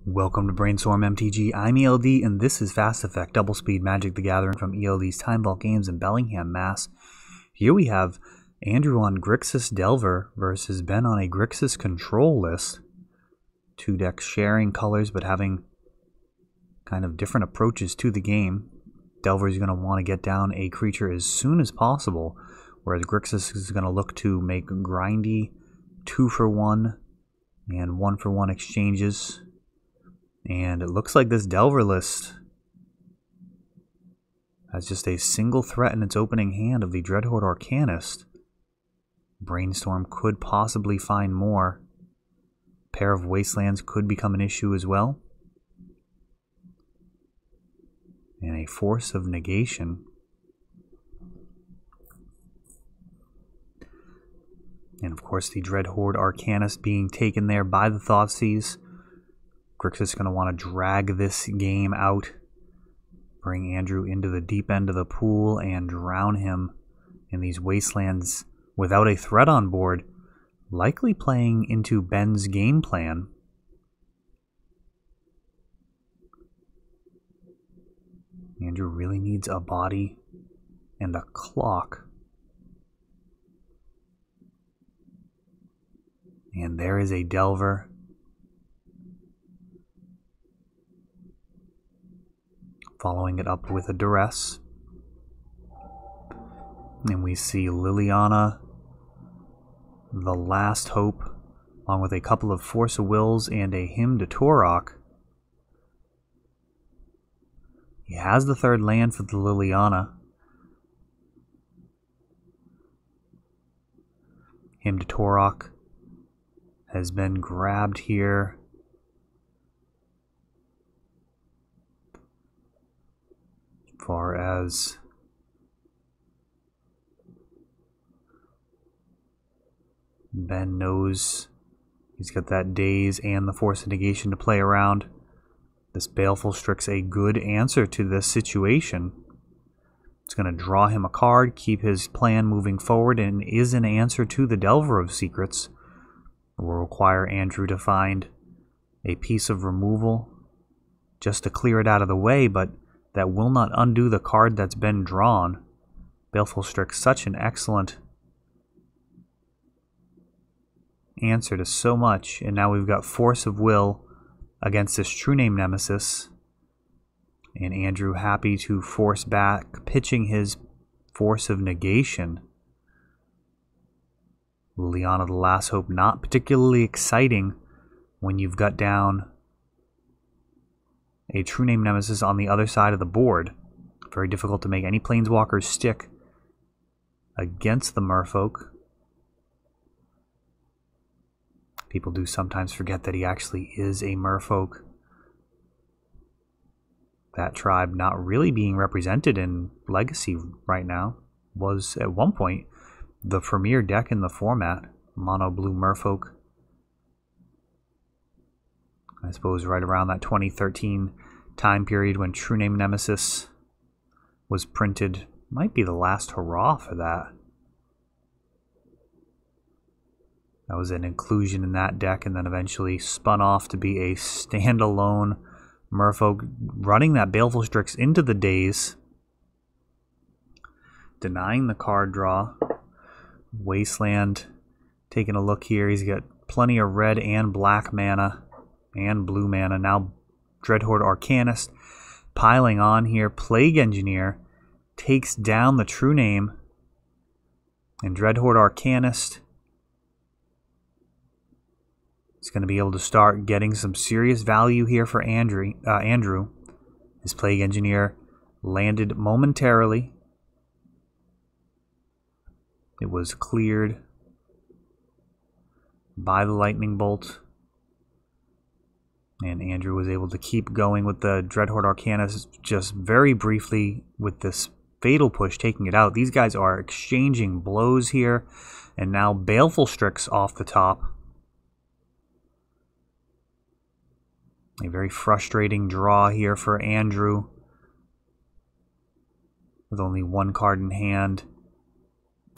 Welcome to Brainstorm MTG. I'm ELD, and this is Fast Effect Double Speed Magic the Gathering from ELD's Time Vault Games in Bellingham, Mass. Here we have Andrew on Grixis Delver versus Ben on a Grixis control list. Two decks sharing colors but having kind of different approaches to the game. Delver is going to want to get down a creature as soon as possible, whereas Grixis is going to look to make grindy 2-for-1 and 1-for-1 exchanges. And it looks like this Delver list has just a single threat in its opening hand of the Dreadhorde Arcanist. Brainstorm could possibly find more. Pair of Wastelands could become an issue as well. And a Force of Negation. And of course the Dreadhorde Arcanist being taken there by the Thoughtseize. Grixis is going to want to drag this game out, bring Andrew into the deep end of the pool, and drown him in these Wastelands without a threat on board, likely playing into Ben's game plan. Andrew really needs a body and a clock. And there is a Delver. Following it up with a Duress. And we see Liliana, the Last Hope, along with a couple of Force of Wills and a Hymn to Torok. He has the third land for the Liliana. Hymn to Torok has been grabbed here. Far as Ben knows he's got that Daze and the Force of Negation to play around. This Baleful Strix a good answer to this situation. It's going to draw him a card, keep his plan moving forward, and is an answer to the Delver of Secrets. It will require Andrew to find a piece of removal just to clear it out of the way, but that will not undo the card that's been drawn. Baleful Strix, such an excellent answer to so much. And now we've got Force of Will against this True Name Nemesis. And Andrew happy to force back, pitching his Force of Negation. Liliana the Last Hope, not particularly exciting when you've got down a True Name Nemesis on the other side of the board. Very difficult to make any Planeswalkers stick against the Merfolk. People do sometimes forget that he actually is a Merfolk. That tribe not really being represented in Legacy right now. Was at one point the premier deck in the format. Mono blue Merfolk. I suppose right around that 2013 time period when True Name Nemesis was printed. Might be the last hurrah for that. That was an inclusion in that deck and then eventually spun off to be a standalone Merfolk, running that Baleful Strix into the Daze, denying the card draw. Wasteland taking a look here. He's got plenty of red and black mana and blue mana. Now Dreadhorde Arcanist piling on here. Plague Engineer takes down the True Name. And Dreadhorde Arcanist is going to be able to start getting some serious value here for Andrew. His Plague Engineer landed momentarily. It was cleared by the Lightning Bolt. And Andrew was able to keep going with the Dreadhorde Arcanist just very briefly with this Fatal Push taking it out. These guys are exchanging blows here. And now Baleful Strix off the top. A very frustrating draw here for Andrew. With only one card in hand.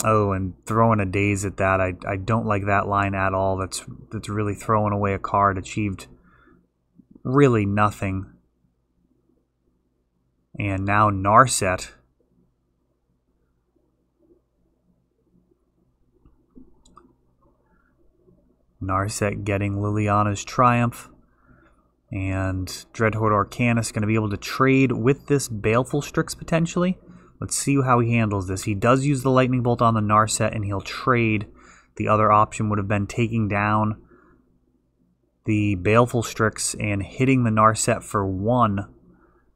Oh, and throwing a Daze at that. I don't like that line at all. That's really throwing away a card achieved really nothing. And now Narset. Narset getting Liliana's Triumph. And Dreadhorde Arcanist going to be able to trade with this Baleful Strix potentially. Let's see how he handles this. He does use the Lightning Bolt on the Narset, and he'll trade. The other option would have been taking down the Baleful Strix and hitting the Narset for 1.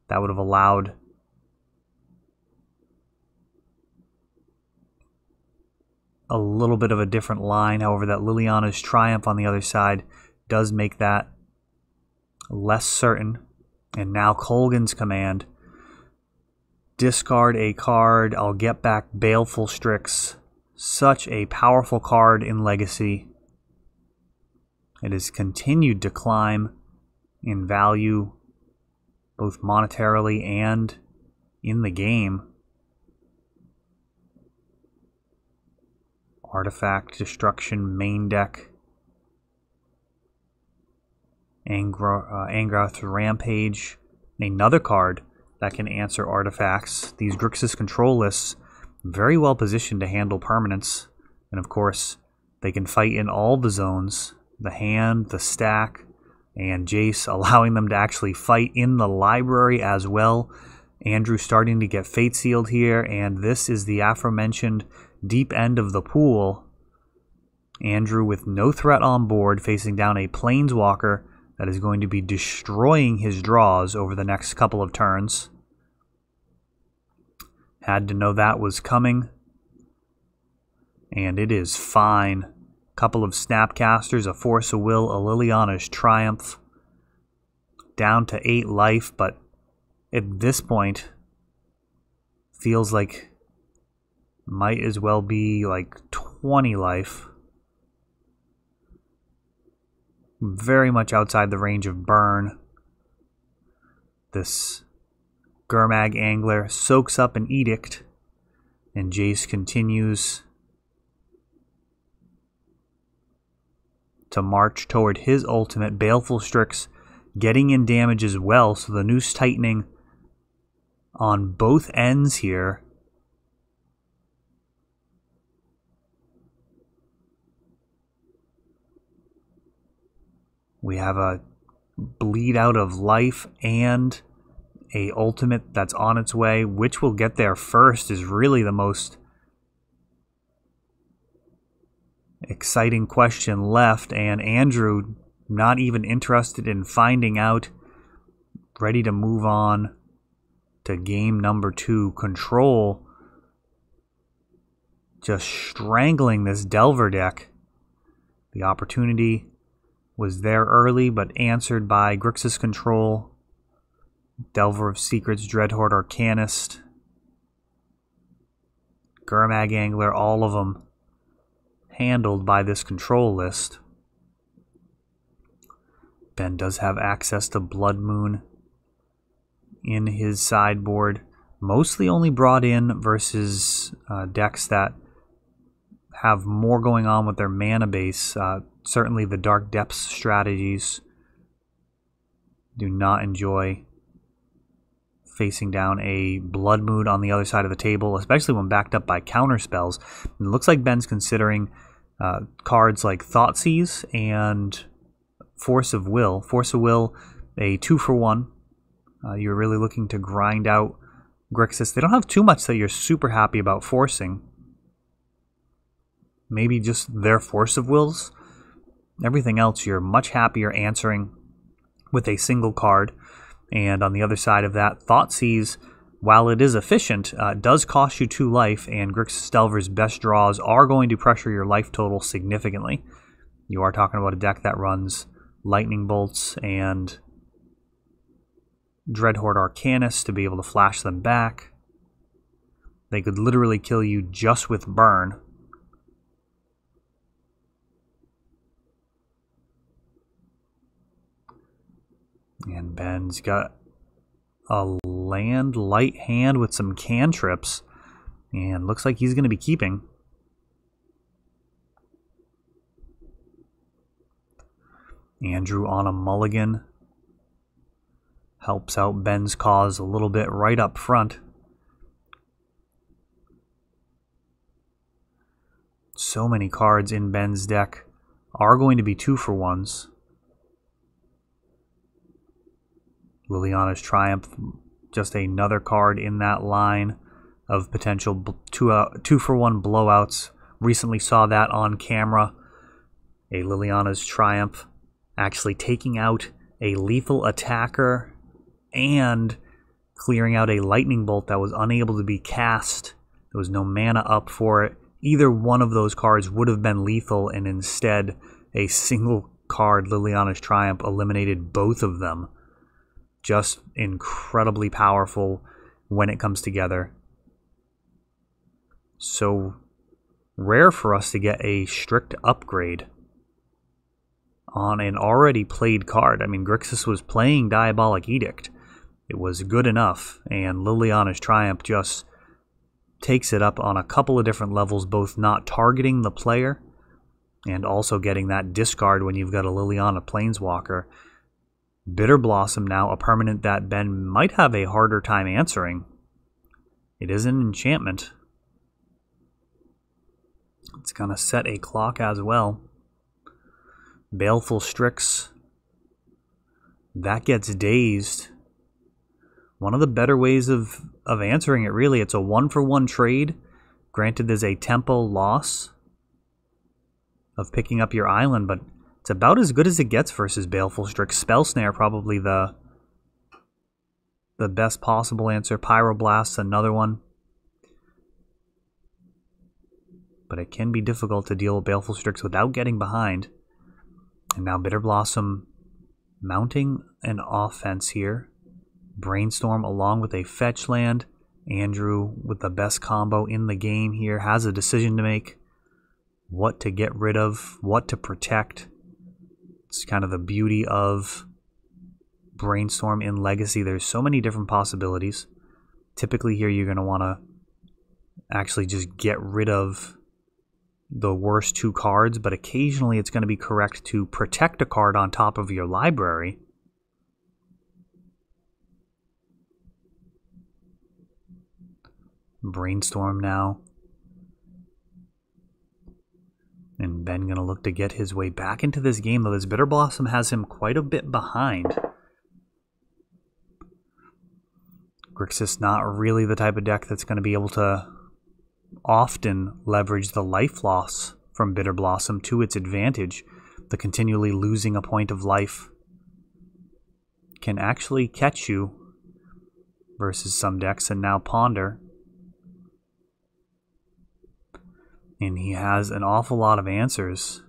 That would have allowed a little bit of a different line. However, that Liliana's Triumph on the other side does make that less certain. And now Kolgan's Command. Discard a card. I'll get back Baleful Strix. Such a powerful card in Legacy. It has continued to climb in value, both monetarily and in the game. Artifact Destruction main deck. Angrath's Rampage. Another card that can answer artifacts. These Grixis control lists very well positioned to handle permanents. And of course, they can fight in all the zones. The hand, the stack, and Jace, allowing them to actually fight in the library as well. Andrew starting to get Fate Sealed here, and this is the aforementioned deep end of the pool. Andrew with no threat on board, facing down a Planeswalker that is going to be destroying his draws over the next couple of turns. Had to know that was coming. And it is fine. Couple of Snapcasters, a Force of Will, a Liliana's Triumph. Down to 8 life, but at this point, feels like might as well be like 20 life. Very much outside the range of burn. This Gurmag Angler soaks up an Edict, and Jace continues to march toward his ultimate. Baleful Strix getting in damage as well, so the noose tightening on both ends here. We have a bleed out of life and a ultimate that's on its way. Which will get there first is really the most exciting question left, and Andrew not even interested in finding out, ready to move on to game number 2. Control just strangling this Delver deck. The opportunity was there early, but answered by Grixis Control, Delver of Secrets, Dreadhorde Arcanist, Gurmag Angler, all of them handled by this control list. Ben does have access to Blood Moon in his sideboard. Mostly only brought in versus decks that have more going on with their mana base. Certainly the Dark Depths strategies do not enjoy facing down a Blood Moon on the other side of the table, especially when backed up by counter spells. It looks like Ben's considering cards like Thoughtseize and Force of Will. Force of Will, a 2-for-1. You're really looking to grind out Grixis. They don't have too much that you're super happy about forcing. Maybe just their Force of Wills. Everything else you're much happier answering with a single card. And on the other side of that, Thoughtseize, while it is efficient, does cost you 2 life, and Grixis Delver's best draws are going to pressure your life total significantly. You are talking about a deck that runs Lightning Bolts and Dreadhorde Arcanist to be able to flash them back. They could literally kill you just with burn. And Ben's got a land light hand with some cantrips, and looks like he's going to be keeping. Andrew on a mulligan. Helps out Ben's cause a little bit right up front. So many cards in Ben's deck are going to be 2-for-1s. Liliana's Triumph, just another card in that line of potential 2-for-1 blowouts. Recently saw that on camera. A Liliana's Triumph actually taking out a lethal attacker and clearing out a lightning bolt that was unable to be cast. There was no mana up for it. Either one of those cards would have been lethal, and instead a single card, Liliana's Triumph, eliminated both of them. Just incredibly powerful when it comes together. So rare for us to get a strict upgrade on an already played card. I mean, Grixis was playing Diabolic Edict. It was good enough, and Liliana's Triumph just takes it up on a couple of different levels, both not targeting the player and also getting that discard when you've got a Liliana Planeswalker. Bitter Blossom now, a permanent that Ben might have a harder time answering. It is an enchantment. It's going to set a clock as well. Baleful Strix. That gets dazed. One of the better ways of answering it, really. It's a 1-for-1 trade. Granted, there's a tempo loss of picking up your island, but it's about as good as it gets versus Baleful Strix. Spell Snare, probably the best possible answer. Pyroblast, another one. But it can be difficult to deal with Baleful Strix without getting behind. And now Bitter Blossom mounting an offense here. Brainstorm along with a fetch land. Andrew with the best combo in the game here has a decision to make. What to get rid of, what to protect. It's kind of the beauty of Brainstorm in Legacy. There's so many different possibilities. Typically here you're going to want to actually just get rid of the worst 2 cards, but occasionally it's going to be correct to protect a card on top of your library. Brainstorm now. And Ben going to look to get his way back into this game, though this Bitter Blossom has him quite a bit behind. Grixis not really the type of deck that's going to be able to often leverage the life loss from Bitter Blossom to its advantage. The continually losing a point of life can actually catch you versus some decks. And now Ponder. And he has an awful lot of answers.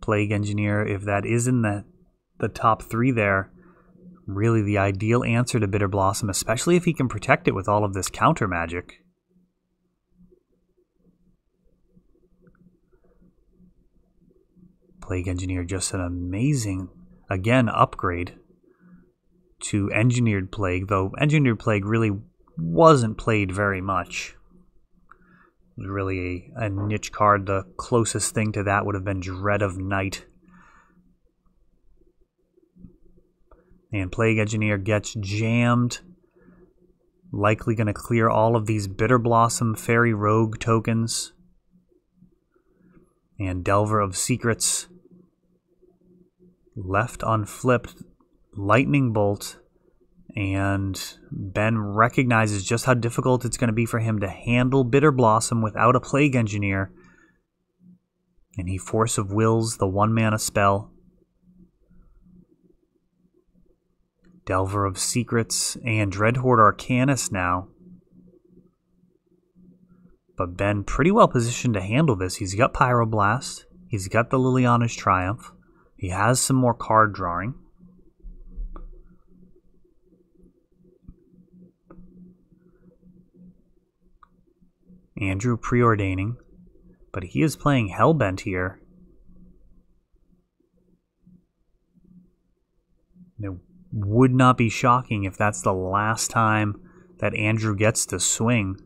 Plague Engineer, if that is in the top 3 there, really the ideal answer to Bitter Blossom, especially if he can protect it with all of this counter magic. Plague Engineer, just an amazing, again, upgrade to Engineered Plague, though Engineered Plague really wasn't played very much. It was really a niche card. The closest thing to that would have been Dread of Night. And Plague Engineer gets jammed. Likely going to clear all of these Bitter Blossom Fairy Rogue tokens. And Delver of Secrets left unflipped. Lightning Bolt. And Ben recognizes just how difficult it's going to be for him to handle Bitter Blossom without a Plague Engineer. And he Force of Wills the 1-mana spell. Delver of Secrets and Dreadhorde Arcanist now. But Ben pretty well positioned to handle this. He's got Pyroblast. He's got the Liliana's Triumph. He has some more card drawing. Andrew preordaining, but he is playing Hellbent here. It would not be shocking if that's the last time that Andrew gets to swing.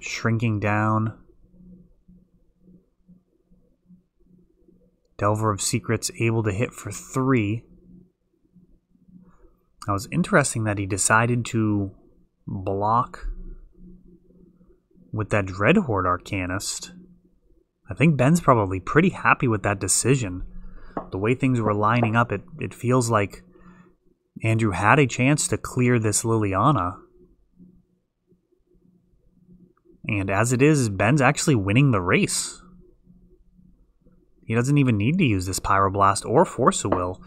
Shrinking down. Delver of Secrets able to hit for 3. Now, it was interesting that he decided to block with that Dreadhorde Arcanist. I think Ben's probably pretty happy with that decision. The way things were lining up, it feels like Andrew had a chance to clear this Liliana. And as it is, Ben's actually winning the race. He doesn't even need to use this Pyroblast or Force of Will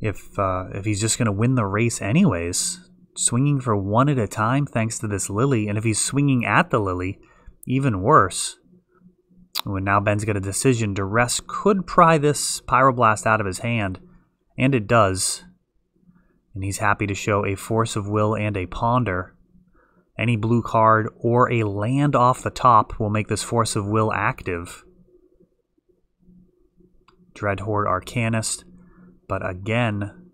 if he's just going to win the race anyways. Swinging for 1 at a time thanks to this Lily, and if he's swinging at the Lily, even worse. When now Ben's got a decision, Duress could pry this Pyroblast out of his hand, and it does. And he's happy to show a Force of Will and a Ponder. Any blue card or a land off the top will make this Force of Will active. Dreadhorde Arcanist, but again,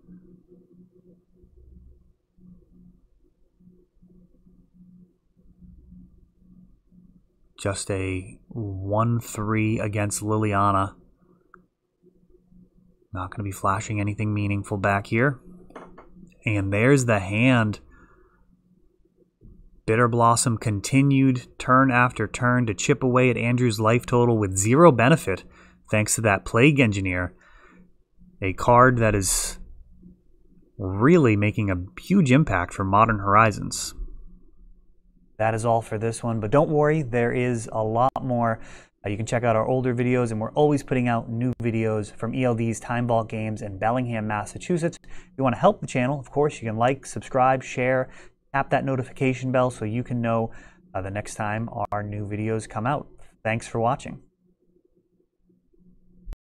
just a 1-3 against Liliana. Not going to be flashing anything meaningful back here. And there's the hand. Bitter Blossom continued turn after turn to chip away at Andrew's life total with 0 benefit thanks to that Plague Engineer. A card that is really making a huge impact for Modern Horizons. That is all for this one, but don't worry, there is a lot more. You can check out our older videos, and we're always putting out new videos from ELD's Time Vault Games in Bellingham, Massachusetts. If you want to help the channel, of course, you can like, subscribe, share, tap that notification bell so you can know the next time our new videos come out. Thanks for watching.